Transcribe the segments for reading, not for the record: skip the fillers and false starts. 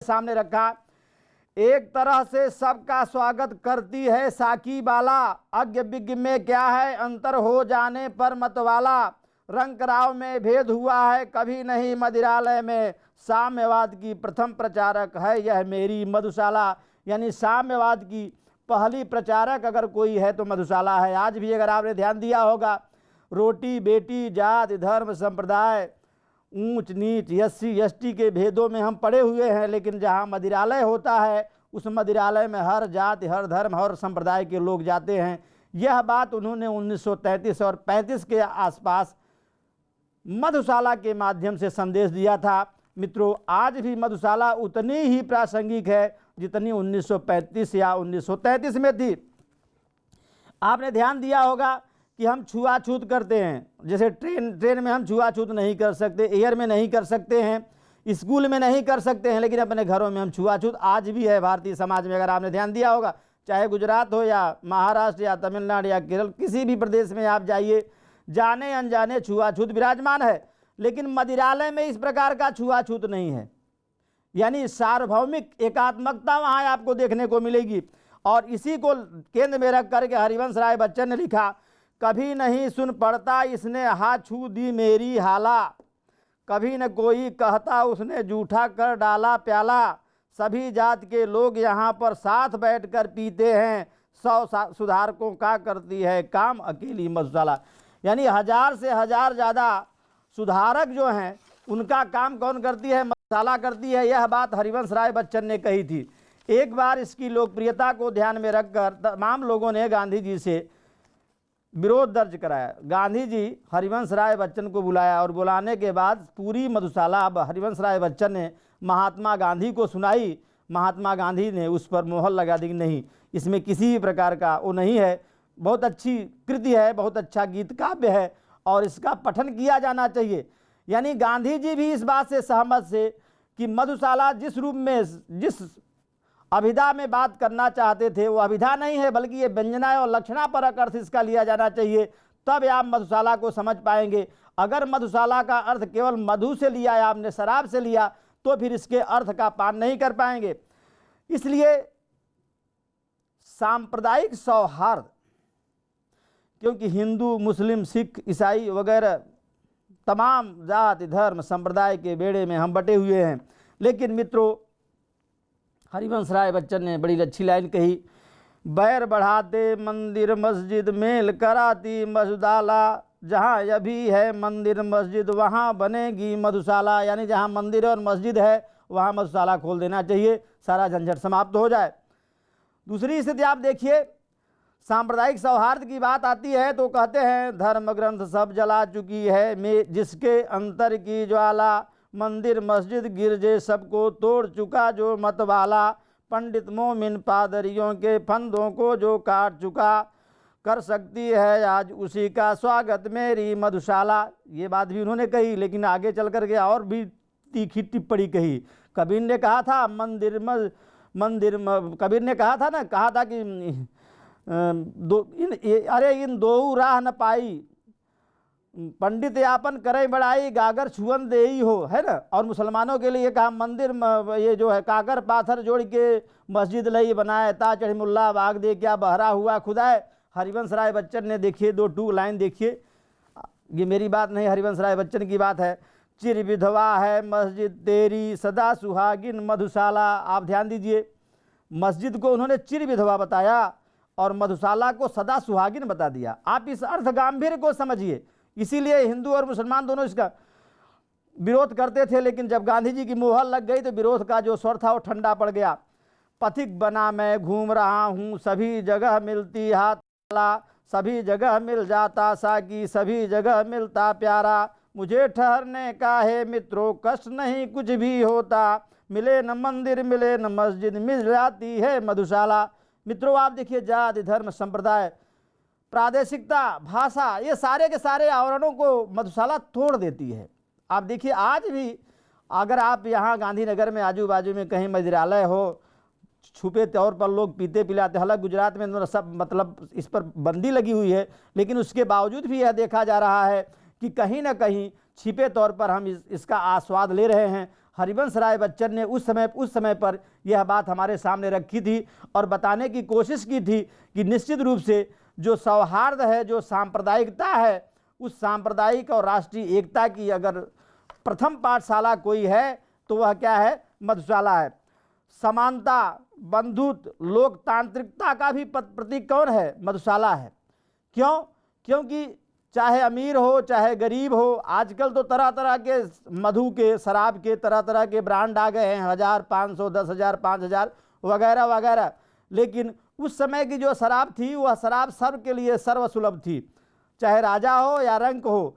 सामने रखा। एक तरह से सबका स्वागत करती है साकी बाला, अज्ञ विज्ञ में क्या है अंतर हो जाने पर मतवाला। रंग राव में भेद हुआ है कभी नहीं मदिरालय में, साम्यवाद की प्रथम प्रचारक है यह मेरी मधुशाला। यानी साम्यवाद की पहली प्रचारक अगर कोई है तो मधुशाला है। आज भी अगर आपने ध्यान दिया होगा, रोटी बेटी जाति धर्म संप्रदाय ऊंच नीच एससी एसटी के भेदों में हम पड़े हुए हैं, लेकिन जहां मदिरालय होता है उस मदिरालय में हर जाति हर धर्म हर संप्रदाय के लोग जाते हैं। यह बात उन्होंने 1933 और 35 के आसपास मधुशाला के माध्यम से संदेश दिया था। मित्रों, आज भी मधुशाला उतनी ही प्रासंगिक है जितनी 1935 या 1933 में थी। आपने ध्यान दिया होगा कि हम छुआछूत करते हैं, जैसे ट्रेन में हम छुआछूत नहीं कर सकते, एयर में नहीं कर सकते हैं, स्कूल में नहीं कर सकते हैं, लेकिन अपने घरों में हम छुआछूत आज भी है भारतीय समाज में। अगर आपने ध्यान दिया होगा, चाहे गुजरात हो या महाराष्ट्र या तमिलनाडु या केरल, किसी भी प्रदेश में आप जाइए, जाने अनजाने छुआछूत विराजमान है। लेकिन मदिरालय में इस प्रकार का छुआछूत नहीं है, यानी सार्वभौमिक एकात्मकता वहाँ आपको देखने को मिलेगी। और इसी को केंद्र में रख करके हरिवंश राय बच्चन ने लिखा, कभी नहीं सुन पड़ता इसने हाथ छू दी मेरी हाला, कभी न कोई कहता उसने जूठा कर डाला प्याला। सभी जात के लोग यहाँ पर साथ बैठकर पीते हैं, 100 सुधारकों का करती है काम अकेली मधुशाला। यानी 1000 से 1000 ज़्यादा सुधारक जो हैं उनका काम कौन करती है? मधुशाला करती है। यह बात हरिवंश राय बच्चन ने कही थी। एक बार इसकी लोकप्रियता को ध्यान में रखकर तमाम लोगों ने गांधी जी से विरोध दर्ज कराया। गांधी जी हरिवंश राय बच्चन को बुलाया और बुलाने के बाद पूरी मधुशाला अब हरिवंश राय बच्चन ने महात्मा गांधी को सुनाई। महात्मा गांधी ने उस पर मोहर लगा दी कि नहीं, इसमें किसी भी प्रकार का वो नहीं है, बहुत अच्छी कृति है, बहुत अच्छा गीत काव्य है और इसका पठन किया जाना चाहिए। यानी गांधी जी भी इस बात से सहमत थे कि मधुशाला जिस रूप में जिस अभिधा में बात करना चाहते थे वो अभिधा नहीं है, बल्कि ये व्यंजना और लक्षणापरक अर्थ इसका लिया जाना चाहिए, तब आप मधुशाला को समझ पाएंगे। अगर मधुशाला का अर्थ केवल मधु से लिया या आपने शराब से लिया तो फिर इसके अर्थ का पान नहीं कर पाएंगे। इसलिए सांप्रदायिक सौहार्द, क्योंकि हिंदू मुस्लिम सिख ईसाई वगैरह तमाम जाति धर्म संप्रदाय के बेड़े में हम बटे हुए हैं। लेकिन मित्रों, हरिवंश राय बच्चन ने बड़ी अच्छी लाइन कही, बैर बढ़ाते मंदिर मस्जिद मेल कराती मधुशाला, जहाँ अभी है मंदिर मस्जिद वहाँ बनेगी मधुशाला। यानी जहाँ मंदिर और मस्जिद है वहाँ मधुशाला खोल देना चाहिए, सारा झंझट समाप्त हो जाए। दूसरी स्थिति आप देखिए, सांप्रदायिक सौहार्द की बात आती है तो कहते हैं धर्म ग्रंथ सब जला चुकी है में जिसके अंतर की ज्वाला, मंदिर मस्जिद गिरजे सबको तोड़ चुका जो मतवाला, पंडित मोमिन पादरियों के फंदों को जो काट चुका, कर सकती है आज उसी का स्वागत मेरी मधुशाला। ये बात भी उन्होंने कही, लेकिन आगे चल कर के और भी तीखी टिप्पणी कही। कबीर ने कहा था कबीर ने कहा था ना, कहा था कि इन दो राह न पाई, पंडित यापन करे बड़ाई गागर छुअन दे ही हो, है ना। और मुसलमानों के लिए कहा मंदिर ये जो है कागर पाथर जोड़ के मस्जिद लई बनाए, ता चढ़ मुल्ला बाग दे क्या बहरा हुआ खुदाए। हरिवंश राय बच्चन ने देखिए 2 लाइन देखिए, ये मेरी बात नहीं, हरिवंश राय बच्चन की बात है। चिर विधवा है मस्जिद तेरी सदा सुहागिन मधुशाला। आप ध्यान दीजिए, मस्जिद को उन्होंने चिर विधवा बताया और मधुशाला को सदा सुहागिन बता दिया। आप इस अर्थ गांभीर्य को समझिए। इसीलिए हिंदू और मुसलमान दोनों इसका विरोध करते थे, लेकिन जब गांधी जी की मोहर लग गई तो विरोध का जो स्वर था वो ठंडा पड़ गया। पथिक बना मैं घूम रहा हूँ, सभी जगह मिलती हाथ वाला, सभी जगह मिल जाता साकी, सभी जगह मिलता प्यारा, मुझे ठहरने का है मित्रों कष्ट नहीं कुछ भी होता, मिले न मंदिर मिले न मस्जिद मिल जाती है मधुशाला। मित्रों, आप देखिए जाति धर्म संप्रदाय प्रादेशिकता भाषा ये सारे के सारे आवरणों को मधुशाला तोड़ देती है। आप देखिए आज भी अगर आप यहाँ गांधीनगर में आजू बाजू में कहीं मदिरालय हो, छुपे तौर पर लोग पीते पिलाते, हालांकि गुजरात में सब मतलब इस पर बंदी लगी हुई है, लेकिन उसके बावजूद भी यह देखा जा रहा है कि कहीं ना कहीं छिपे तौर पर हम इसका आस्वाद ले रहे हैं। हरिवंश राय बच्चन ने उस समय पर यह बात हमारे सामने रखी थी और बताने की कोशिश की थी कि निश्चित रूप से जो सौहार्द है, जो सांप्रदायिकता है, उस सांप्रदायिक और राष्ट्रीय एकता की अगर प्रथम पाठशाला कोई है तो वह क्या है? मधुशाला है। समानता, बंधुत्व, लोकतांत्रिकता का भी प्रतीक कौन है? मधुशाला है। क्यों? क्योंकि चाहे अमीर हो चाहे गरीब हो, आजकल तो तरह तरह के मधु के, शराब के तरह तरह के ब्रांड आ गए हैं, 1000, 500, 10,000, 5,000 वगैरह वगैरह। लेकिन उस समय की जो शराब थी वह शराब सबके लिए सर्वसुलभ थी, चाहे राजा हो या रंक हो।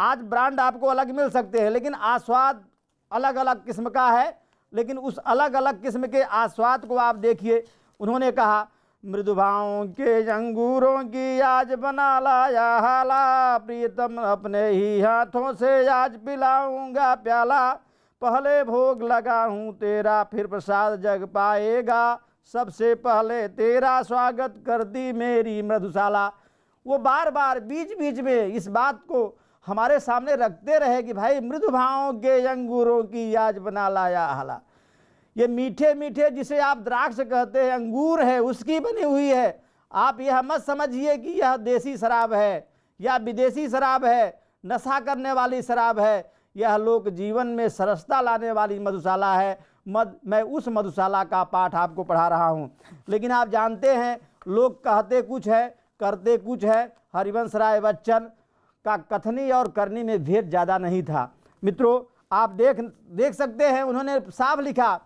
आज ब्रांड आपको अलग मिल सकते हैं लेकिन आस्वाद अलग अलग किस्म का है। लेकिन उस अलग अलग किस्म के आस्वाद को आप देखिए, उन्होंने कहा मृदुभाओं के अंगूरों की आज बना लाया हाला, प्रियतम अपने ही हाथों से आज पिलाऊंगा प्याला, पहले भोग लगा हूँ तेरा फिर प्रसाद जग पाएगा, सबसे पहले तेरा स्वागत कर दी मेरी मधुशाला। वो बार बार बीच बीच में इस बात को हमारे सामने रखते रहे कि भाई मृदुभाओं के अंगूरों की आज बना लाया हाला। ये मीठे मीठे जिसे आप द्राक्ष कहते हैं, अंगूर है, उसकी बनी हुई है। आप यह मत समझिए कि यह देसी शराब है या विदेशी शराब है, नशा करने वाली शराब है। यह लोक जीवन में सरसता लाने वाली मधुशाला है। मैं उस मधुशाला का पाठ आपको पढ़ा रहा हूँ। लेकिन आप जानते हैं लोग कहते कुछ है करते कुछ है। हरिवंश राय बच्चन का कथनी और करनी में भेद ज़्यादा नहीं था। मित्रों, आप देख सकते हैं, उन्होंने साफ लिखा,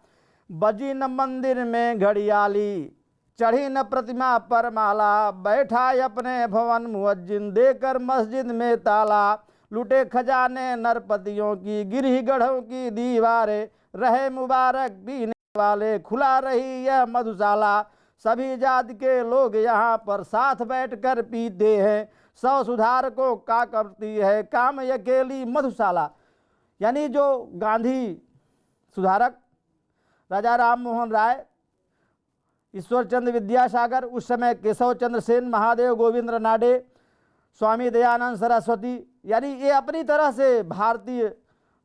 बजी न मंदिर में घड़ियाली, चढ़ी न प्रतिमा पर माला, बैठा अपने भवन मुअज्जिन देकर मस्जिद में ताला, लुटे खजाने नरपतियों की, गिरी गढ़ों की दीवारें, रहे मुबारक पीने वाले, खुला रही यह मधुशाला, सभी जात के लोग यहाँ पर साथ बैठकर पीते हैं, 100 सुधारकों का करती है काम अकेली मधुशाला। यानी जो गांधी सुधारक राजा राम मोहन राय, ईश्वर चंद्र विद्यासागर, उस समय केशव चंद्र सेन, महादेव गोविंद रानडे, स्वामी दयानंद सरस्वती, यानी ये अपनी तरह से भारतीय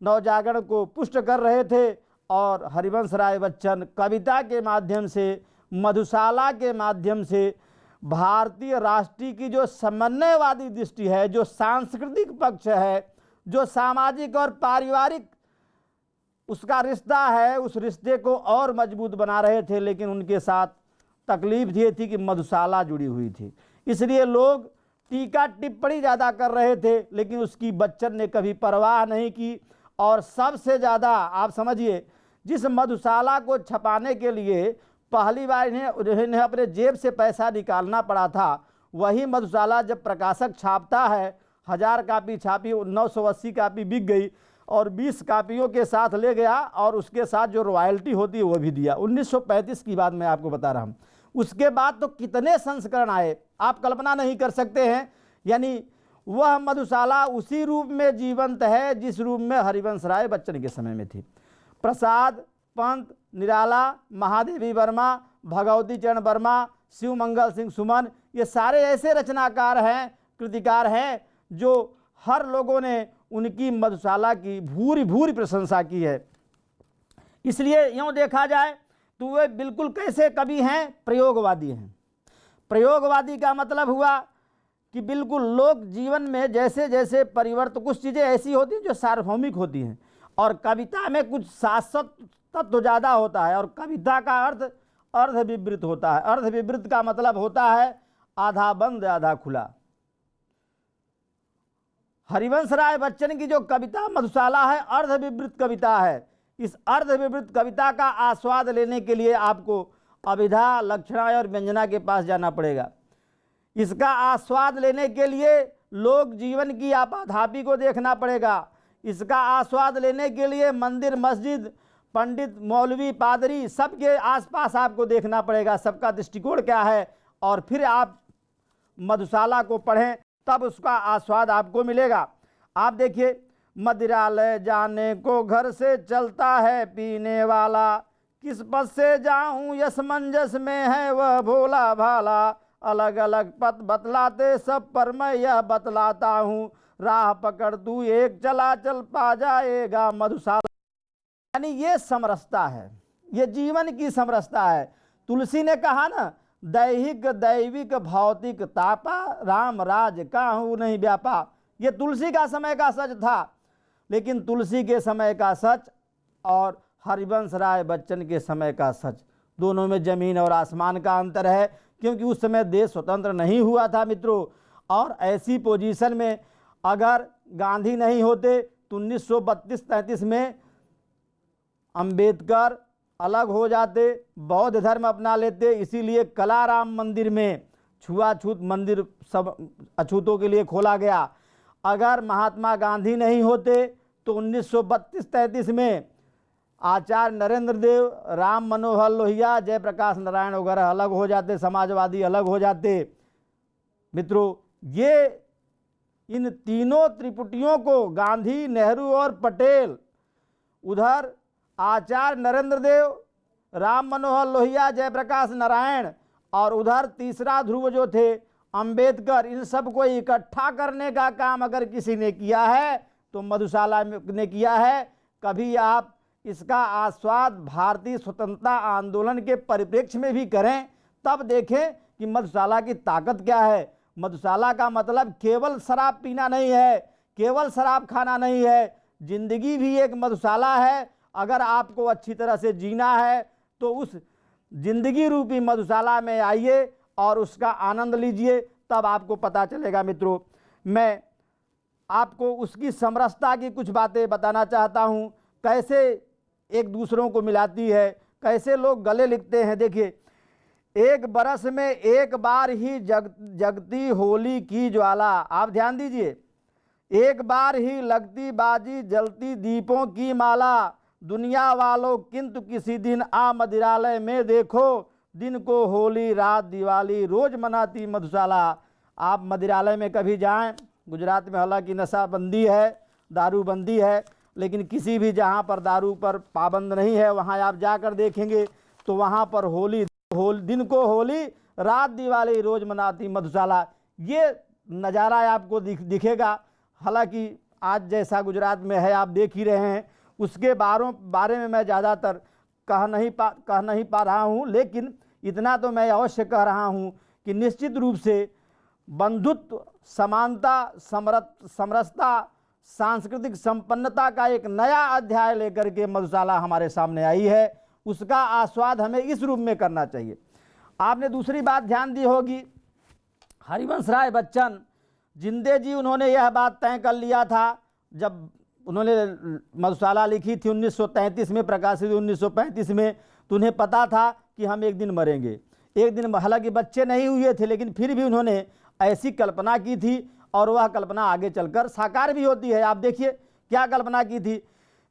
नवजागरण को पुष्ट कर रहे थे। और हरिवंश राय बच्चन कविता के माध्यम से, मधुशाला के माध्यम से भारतीय राष्ट्रीय की जो समन्वयवादी दृष्टि है, जो सांस्कृतिक पक्ष है, जो सामाजिक और पारिवारिक उसका रिश्ता है, उस रिश्ते को और मजबूत बना रहे थे। लेकिन उनके साथ तकलीफ ये थी कि मधुशाला जुड़ी हुई थी, इसलिए लोग टीका टिप्पणी ज़्यादा कर रहे थे, लेकिन उसकी बच्चन ने कभी परवाह नहीं की। और सबसे ज़्यादा आप समझिए, जिस मधुशाला को छपाने के लिए पहली बार इन्हें अपने जेब से पैसा निकालना पड़ा था, वही मधुशाला जब प्रकाशक छापता है, 1000 कापी छापी, 980 कापी बिक गई और 20 कापियों के साथ ले गया और उसके साथ जो रॉयल्टी होती है वो भी दिया। 1935 की बात मैं आपको बता रहा हूँ। उसके बाद तो कितने संस्करण आए, आप कल्पना नहीं कर सकते हैं। यानी वह मधुशाला उसी रूप में जीवंत है जिस रूप में हरिवंश राय बच्चन के समय में थी। प्रसाद पंत, निराला, महादेवी वर्मा, भगवती चरण वर्मा, शिव मंगल सिंह सुमन, ये सारे ऐसे रचनाकार हैं, कृतिकार हैं, जो हर लोगों ने उनकी मधुशाला की भूरी भूरी प्रशंसा की है। इसलिए यूँ देखा जाए तो वे बिल्कुल कैसे कवि हैं? प्रयोगवादी हैं। प्रयोगवादी का मतलब हुआ कि बिल्कुल लोक जीवन में जैसे जैसे परिवर्तन, कुछ चीज़ें ऐसी होती हैं जो सार्वभौमिक होती हैं और कविता में कुछ शाश्वत तत्व ज़्यादा होता है। और कविता का अर्थ अर्धविवृत होता है। अर्धविवृत का मतलब होता है आधा बंद आधा खुला। हरिवंश राय बच्चन की जो कविता मधुशाला है, अर्धविवृत कविता है। इस अर्धविवृत कविता का आस्वाद लेने के लिए आपको अभिधा, लक्षणा और व्यंजना के पास जाना पड़ेगा। इसका आस्वाद लेने के लिए लोक जीवन की आपाधापी को देखना पड़ेगा। इसका आस्वाद लेने के लिए मंदिर, मस्जिद, पंडित, मौलवी, पादरी, सबके आसपास आपको देखना पड़ेगा, सबका दृष्टिकोण क्या है, और फिर आप मधुशाला को पढ़ें, तब उसका आस्वाद आपको मिलेगा। आप देखिए, मदिरालय जाने को घर से चलता है पीने वाला, किस पथ से जाऊं यसमंजस में है वह भोला भाला, अलग अलग पथ बतलाते सब पर मैं यह बतलाता हूँ, राह पकड़ तू एक चला चल पा जाएगा मधुशाला। यानी ये समरसता है, ये जीवन की समरसता है। तुलसी ने कहा ना, दैहिक दैविक भौतिक तापा, राम राज काहू नहीं व्यापा। ये तुलसी का समय का सच था, लेकिन तुलसी के समय का सच और हरिवंश राय बच्चन के समय का सच, दोनों में जमीन और आसमान का अंतर है। क्योंकि उस समय देश स्वतंत्र नहीं हुआ था मित्रों, और ऐसी पोजीशन में अगर गांधी नहीं होते तो 1932-33 में अंबेडकर अलग हो जाते, बौद्ध धर्म अपना लेते। इसीलिए कलाराम मंदिर में छुआछूत मंदिर सब अछूतों के लिए खोला गया। अगर महात्मा गांधी नहीं होते तो 1932-33 में आचार्य नरेंद्र देव, राम मनोहर लोहिया, जयप्रकाश नारायण वगैरह अलग हो जाते, समाजवादी अलग हो जाते। मित्रों, ये इन तीनों त्रिपुटियों को, गांधी, नेहरू और पटेल, उधर आचार्य नरेंद्र देव, राम मनोहर लोहिया, जयप्रकाश नारायण, और उधर तीसरा ध्रुव जो थे अंबेडकर, इन सब को इकट्ठा करने का काम अगर किसी ने किया है तो मधुशाला ने किया है। कभी आप इसका आस्वाद भारतीय स्वतंत्रता आंदोलन के परिप्रेक्ष्य में भी करें, तब देखें कि मधुशाला की ताकत क्या है। मधुशाला का मतलब केवल शराब पीना नहीं है, केवल शराब खाना नहीं है, जिंदगी भी एक मधुशाला है। अगर आपको अच्छी तरह से जीना है तो उस जिंदगी रूपी मधुशाला में आइए और उसका आनंद लीजिए, तब आपको पता चलेगा। मित्रों, मैं आपको उसकी समरसता की कुछ बातें बताना चाहता हूँ, कैसे एक दूसरों को मिलाती है, कैसे लोग गले लिखते हैं। देखिए, एक बरस में एक बार ही जगती होली की ज्वाला, आप ध्यान दीजिए, एक बार ही लगती बाजी, जलती दीपों की माला, दुनिया वालों किंतु किसी दिन आ मदिरालय में देखो, दिन को होली रात दिवाली रोज मनाती मधुशाला। आप मदिरालय में कभी जाएं, गुजरात में हालांकि नशाबंदी है, दारूबंदी है, लेकिन किसी भी जहां पर दारू पर पाबंद नहीं है, वहां आप जाकर देखेंगे तो वहां पर होली दिन को होली रात दिवाली रोज मनाती मधुशाला, ये नज़ारा आपको दिखेगा। हालांकि आज जैसा गुजरात में है आप देख ही रहे हैं, उसके बारे में मैं ज़्यादातर कह नहीं पा रहा हूँ, लेकिन इतना तो मैं अवश्य कह रहा हूँ कि निश्चित रूप से बंधुत्व, समानता, समरसता, सांस्कृतिक संपन्नता का एक नया अध्याय लेकर के मधुशाला हमारे सामने आई है। उसका आस्वाद हमें इस रूप में करना चाहिए। आपने दूसरी बात ध्यान दी होगी, हरिवंश राय बच्चन जिंदे जी उन्होंने यह बात तय कर लिया था, जब उन्होंने मधुशाला लिखी थी 1933 में, प्रकाशित 1935 में, तो उन्हें पता था कि हम एक दिन मरेंगे। एक दिन, हालांकि बच्चे नहीं हुए थे, लेकिन फिर भी उन्होंने ऐसी कल्पना की थी, और वह कल्पना आगे चलकर साकार भी होती है। आप देखिए क्या कल्पना की थी,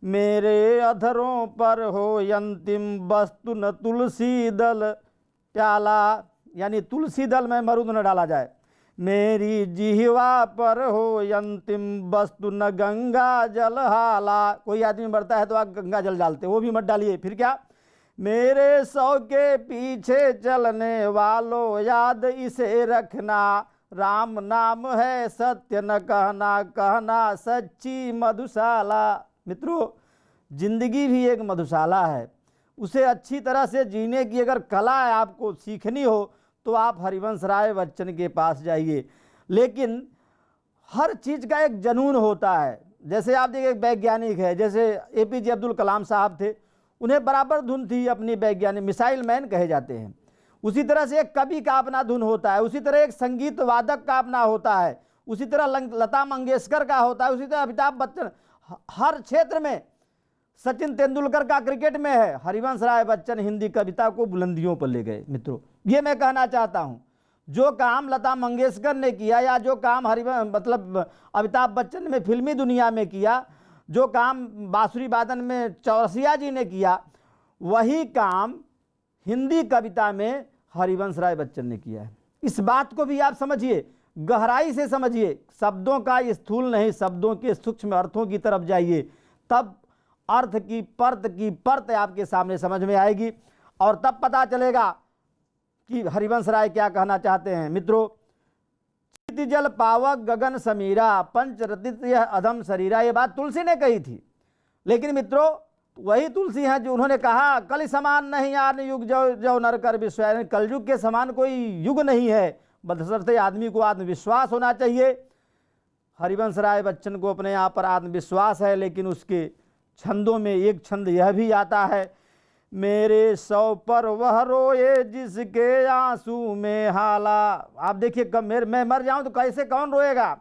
मेरे अधरों पर हो अंतिम वस्तु न तुलसी दल प्याला, यानी तुलसी दल में मरुद न डाला जाए। मेरी जिह्वा पर हो अंतिम वस्तु न गंगा जल हाला, कोई आदमी मरता है तो आप गंगा जल डालते, वो भी मत डालिए। फिर क्या, मेरे सौ के पीछे चलने वालों याद इसे रखना, राम नाम है सत्य न कहना, कहना सच्ची मधुशाला। मित्रों, जिंदगी भी एक मधुशाला है, उसे अच्छी तरह से जीने की अगर कला आपको सीखनी हो तो आप हरिवंश राय बच्चन के पास जाइए। लेकिन हर चीज़ का एक जुनून होता है। जैसे आप देखिए, एक वैज्ञानिक है, जैसे APJ अब्दुल कलाम साहब थे, उन्हें बराबर धुन थी अपनी वैज्ञानिक, मिसाइल मैन कहे जाते हैं। उसी तरह से एक कवि का अपना धुन होता है, उसी तरह एक संगीत वादक का अपना होता है, उसी तरह लता मंगेशकर का होता है, उसी तरह अमिताभ बच्चन, हर क्षेत्र में। सचिन तेंदुलकर का क्रिकेट में है, हरिवंश राय बच्चन हिंदी कविता को बुलंदियों पर ले गए। मित्रों, ये मैं कहना चाहता हूँ, जो काम लता मंगेशकर ने किया, या जो काम अमिताभ बच्चन ने फिल्मी दुनिया में किया, जो काम बांसुरी वादन में चौरसिया जी ने किया, वही काम हिंदी कविता में हरिवंश राय बच्चन ने किया है। इस बात को भी आप समझिए, गहराई से समझिए, शब्दों का स्थूल नहीं, शब्दों के सूक्ष्म अर्थों की तरफ जाइए, तब अर्थ की परत आपके सामने समझ में आएगी, और तब पता चलेगा कि हरिवंश राय क्या कहना चाहते हैं। मित्रों, चित जल पावक गगन समीरा, पंच रतित यह अधम शरीरा, ये बात तुलसी ने कही थी। लेकिन मित्रों, वही तुलसी हैं जो उन्होंने कहा कलि समान नहीं आन युग जो जो नर कर विश्वास, कलयुग के समान कोई युग नहीं है, बशर्ते आदमी को आत्मविश्वास होना चाहिए। हरिवंश राय बच्चन को अपने यहाँ पर आत्मविश्वास है, लेकिन उसके छंदों में एक छंद यह भी आता है, मेरे सौ पर वह रोए जिसके आंसू में हाला। आप देखिए, कब मैं मर जाऊं तो कैसे कौन रोएगा।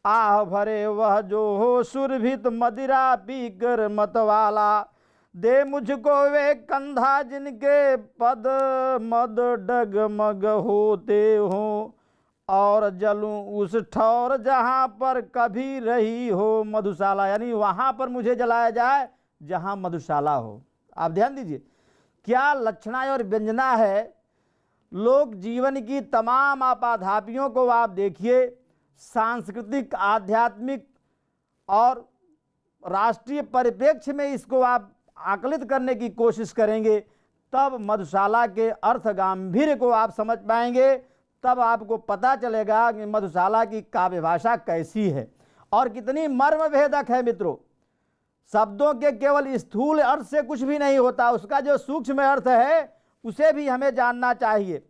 आह भरे वह जो हो सुरभित मदिरा पीकर मतवाला, दे मुझको वे कंधा जिनके पद मद डगमग होते हों, और जलूं उस ठौर जहाँ पर कभी रही हो मधुशाला। यानी वहाँ पर मुझे जलाया जाए जहाँ मधुशाला हो। आप ध्यान दीजिए क्या लक्षणा और व्यंजना है। लोक जीवन की तमाम आपाधापियों को आप देखिए, सांस्कृतिक, आध्यात्मिक और राष्ट्रीय परिप्रेक्ष्य में इसको आप आकलित करने की कोशिश करेंगे, तब मधुशाला के अर्थ गांभीर्य को आप समझ पाएंगे। तब आपको पता चलेगा कि मधुशाला की काव्य भाषा कैसी है और कितनी मर्म भेदक है। मित्रों, शब्दों के केवल स्थूल अर्थ से कुछ भी नहीं होता, उसका जो सूक्ष्म अर्थ है उसे भी हमें जानना चाहिए।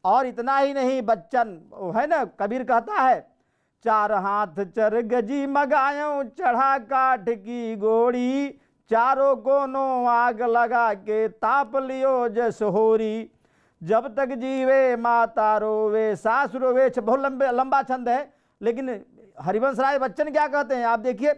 और इतना ही नहीं, बच्चन है ना, कबीर कहता है, चार हाथ चर गजी मगायो चढ़ा काठ की गोड़ी, चारों कोनों आग लगा के ताप लियो जस होरी, जब तक जीवे माता रोवे सास रोवे। बहुत लंबा छंद है, लेकिन हरिवंश राय बच्चन क्या कहते हैं आप देखिए,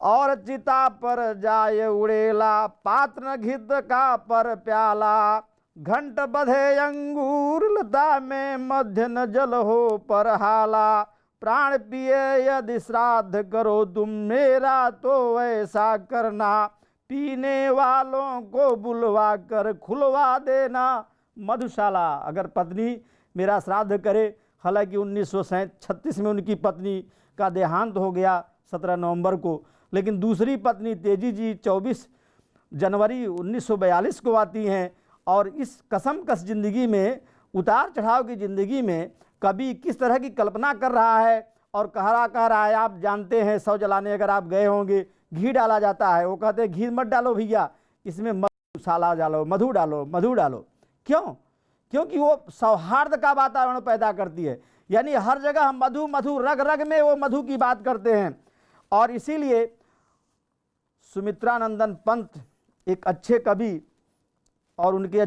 और चिता पर जाय उड़ेला पात्र न घित का पर प्याला, घंट बधे अंगूर लता में मध्य न जल हो पर हाला, प्राण पिए यदि श्राद्ध करो तुम मेरा तो ऐसा करना, पीने वालों को बुलवा कर खुलवा देना मधुशाला। अगर पत्नी मेरा श्राद्ध करे, हालांकि 1936 में उनकी पत्नी का देहांत हो गया 17 नवंबर को, लेकिन दूसरी पत्नी तेजी जी 24 जनवरी 1942 को आती हैं। और इस कसमकस ज़िंदगी में, उतार चढ़ाव की ज़िंदगी में कभी किस तरह की कल्पना कर रहा है और कह रहा है। आप जानते हैं, शव जलाने अगर आप गए होंगे, घी डाला जाता है, वो कहते हैं घी मत डालो भैया, इसमें मधुशाला डालो, मधु डालो, मधु डालो। क्यों? क्योंकि वो सौहार्द का वातावरण पैदा करती है। यानी हर जगह हम मधु मधु, रग रग में वो मधु की बात करते हैं। और इसीलिए सुमित्रानंदन पंत एक अच्छे कवि और उनके